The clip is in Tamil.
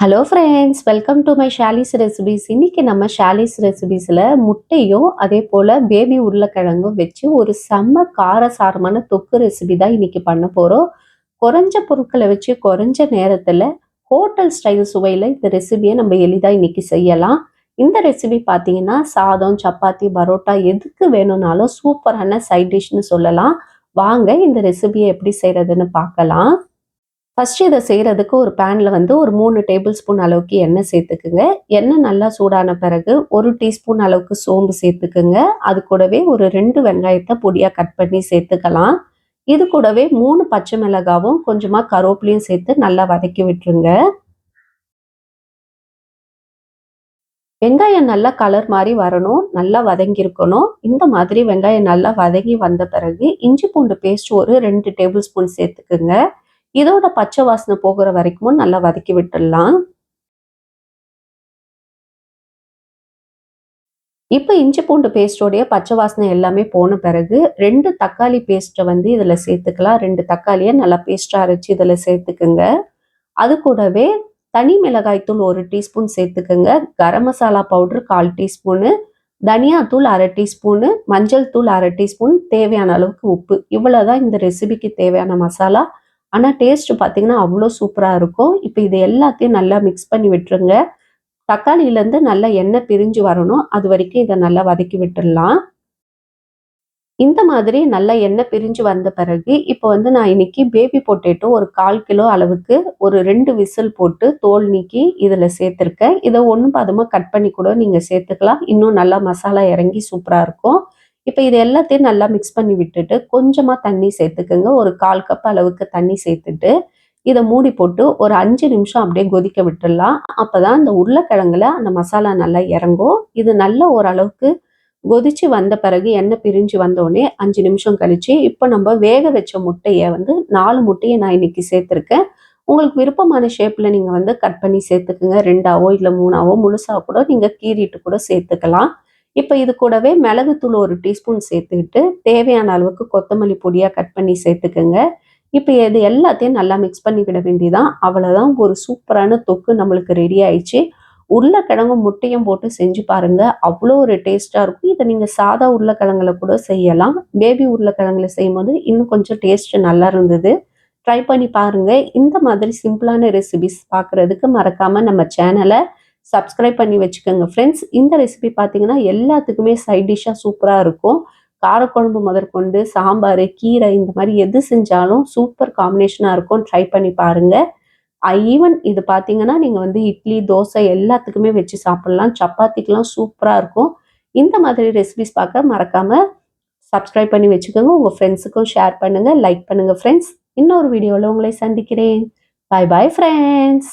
Hello friends, welcome to my Shali's recipes. இன்னைக்கு நம்ம ஷாலிஸ் ரெசிபீஸில் முட்டையும் அதே போல் பேபி உருளைக்கிழங்கும் வச்சு ஒரு செம்ம காரசாரமான தொக்கு ரெசிபி தான் இன்னைக்கு பண்ண போகிறோம். குறைஞ்ச பொருட்களை வச்சு குறைஞ்ச நேரத்தில் ஹோட்டல் ஸ்டைல் சுவையில் இந்த ரெசிபியை நம்ம எளிதாக இன்னைக்கு செய்யலாம். இந்த ரெசிபி பார்த்தீங்கன்னா சாதம், சப்பாத்தி, பரோட்டா எதுக்கு வேணும்னாலும் சூப்பரான சைட் டிஷ்னு சொல்லலாம். வாங்க இந்த ரெசிபியை எப்படி செய்கிறதுன்னு பார்க்கலாம். ஃபர்ஸ்ட் இதை செய்கிறதுக்கு ஒரு பேனில் வந்து ஒரு 3 டேபிள் ஸ்பூன் அளவுக்கு எண்ணெய் சேர்த்துக்குங்க. எண்ணெய் நல்லா சூடான பிறகு 1 டீஸ்பூன் அளவுக்கு சோம்பு சேர்த்துக்குங்க. அது கூடவே ஒரு 2 வெங்காயத்தை பொடியாக கட் பண்ணி சேர்த்துக்கலாம். இது கூடவே 3 பச்சை மிளகாவும் கொஞ்சமாக கருவேப்பிலையும் சேர்த்து நல்லா வதக்கி விட்டுருங்க. வெங்காயம் நல்லா கலர் மாதிரி வரணும், நல்லா வதங்கியிருக்கணும். இந்த மாதிரி வெங்காயம் நல்லா வதங்கி வந்த பிறகு இஞ்சி பூண்டு பேஸ்ட் ஒரு 2 டேபிள் ஸ்பூன் சேர்த்துக்குங்க. இதோட பச்சை வாசனை போகிற வரைக்கும் நல்லா வதக்கி விட்டுடலாம். இப்போ இஞ்சி பூண்டு பேஸ்டோடைய பச்சை வாசனை எல்லாமே போன பிறகு 2 தக்காளி பேஸ்ட்டை வந்து இதில் சேர்த்துக்கலாம். 2 தக்காளியை நல்லா பேஸ்ட்டாக அரைச்சி இதில் சேர்த்துக்குங்க. அது கூடவே தனி மிளகாய்த்தூள் 1 டீஸ்பூன் சேர்த்துக்குங்க. கரம் மசாலா பவுடர் 1/4 டீஸ்பூனு, தனியாத்தூள் 1/2 டீஸ்பூனு, மஞ்சள் தூள் 1/2 டீஸ்பூன், தேவையான அளவுக்கு உப்பு. இவ்வளோதான் இந்த ரெசிபிக்கு தேவையான மசாலா. ஆனால் டேஸ்ட் பார்த்தீங்கன்னா அவ்வளோ சூப்பராக இருக்கும். இப்போ இது எல்லாத்தையும் நல்லா மிக்ஸ் பண்ணி விட்டுருங்க. தக்காளியிலேருந்து நல்லா எண்ணெய் பிரிஞ்சு வரணும், அது வரைக்கும் இதை நல்லா வதக்கி விட்டுடலாம். இந்த மாதிரி நல்லா எண்ணெய் பிரிஞ்சு வந்த பிறகு இப்போ வந்து நான் இன்னைக்கு பேபி பொட்டேட்டோ ஒரு 1/4 கிலோ அளவுக்கு ஒரு 2 விசில் போட்டு தோல் நீக்கி இதில் சேர்த்துருக்கேன். இதை ஒன்றும் பதமாக கட் பண்ணி கூட நீங்கள் சேர்த்துக்கலாம். இன்னும் நல்லா மசாலா இறங்கி சூப்பராக இருக்கும். இப்போ இது எல்லாத்தையும் நல்லா மிக்ஸ் பண்ணி விட்டுட்டு கொஞ்சமாக தண்ணி சேர்த்துக்குங்க. ஒரு 1/4 கப் அளவுக்கு தண்ணி சேர்த்துட்டு இதை மூடி போட்டு ஒரு 5 நிமிஷம் அப்படியே கொதிக்க விட்டுடலாம். அப்போதான் அந்த உருளைக்கிழங்குல அந்த மசாலா நல்லா இறங்கும். இது நல்ல ஓரளவுக்கு கொதிச்சு வந்த பிறகு எண்ணெய் பிரிஞ்சு வந்தோடனே 5 நிமிஷம் கழிச்சு இப்போ நம்ம வேக வச்ச முட்டையை வந்து 4 முட்டையை நான் இன்னைக்கு சேர்த்துருக்கேன். உங்களுக்கு விருப்பமான ஷேப்பில் நீங்கள் வந்து கட் பண்ணி சேர்த்துக்குங்க. 2ஆவோ இல்லை 3ஆவோ முழுசாக கூட நீங்கள் கீறிட்டு கூட சேர்த்துக்கலாம். இப்போ இது கூடவே மிளகுத்தூள் 1 டீஸ்பூன் சேர்த்துக்கிட்டு தேவையான அளவுக்கு கொத்தமல்லி பொடியாக கட் பண்ணி சேர்த்துக்குங்க. இப்போ இது எல்லாத்தையும் நல்லா மிக்ஸ் பண்ணி விட வேண்டியதான். அவ்வளோதான், ஒரு சூப்பரான தொக்கு நம்மளுக்கு ரெடி ஆயிடுச்சு. உருளைக்கிழங்கும் முட்டையும் போட்டு செஞ்சு பாருங்க, அவ்வளோ ஒரு டேஸ்ட்டாக இருக்கும். இதை நீங்கள் சாதா உருளைக்கிழங்குல கூட செய்யலாம். பேபி உருளைக்கிழங்குல செய்யும்போது இன்னும் கொஞ்சம் டேஸ்ட் நல்லா இருந்தது. ட்ரை பண்ணி பாருங்க. இந்த மாதிரி சிம்பிளான ரெசிபிஸ் பார்க்குறதுக்கு மறக்காம நம்ம சேனலை சப்ஸ்கிரைப் பண்ணி வச்சுக்கோங்க ஃப்ரெண்ட்ஸ். இந்த ரெசிபி பார்த்தீங்கன்னா எல்லாத்துக்குமே சைட் டிஷ்ஷாக சூப்பராக இருக்கும். காரக்குழம்பு முதற்கொண்டு சாம்பார், கீரை இந்த மாதிரி எது செஞ்சாலும் சூப்பர் காம்பினேஷனாக இருக்கும். ட்ரை பண்ணி பாருங்க. ஈவன் இது பார்த்தீங்கன்னா நீங்கள் வந்து இட்லி, தோசை எல்லாத்துக்குமே வச்சு சாப்பிட்லாம். சப்பாத்திக்கெலாம் சூப்பராக இருக்கும். இந்த மாதிரி ரெசிபிஸ் பார்க்க மறக்காமல் சப்ஸ்கிரைப் பண்ணி வச்சுக்கோங்க. உங்கள் ஃப்ரெண்ட்ஸுக்கும் ஷேர் பண்ணுங்கள், லைக் பண்ணுங்கள் ஃப்ரெண்ட்ஸ். இன்னொரு வீடியோவில் உங்களை சந்திக்கிறேன். Bye bye friends.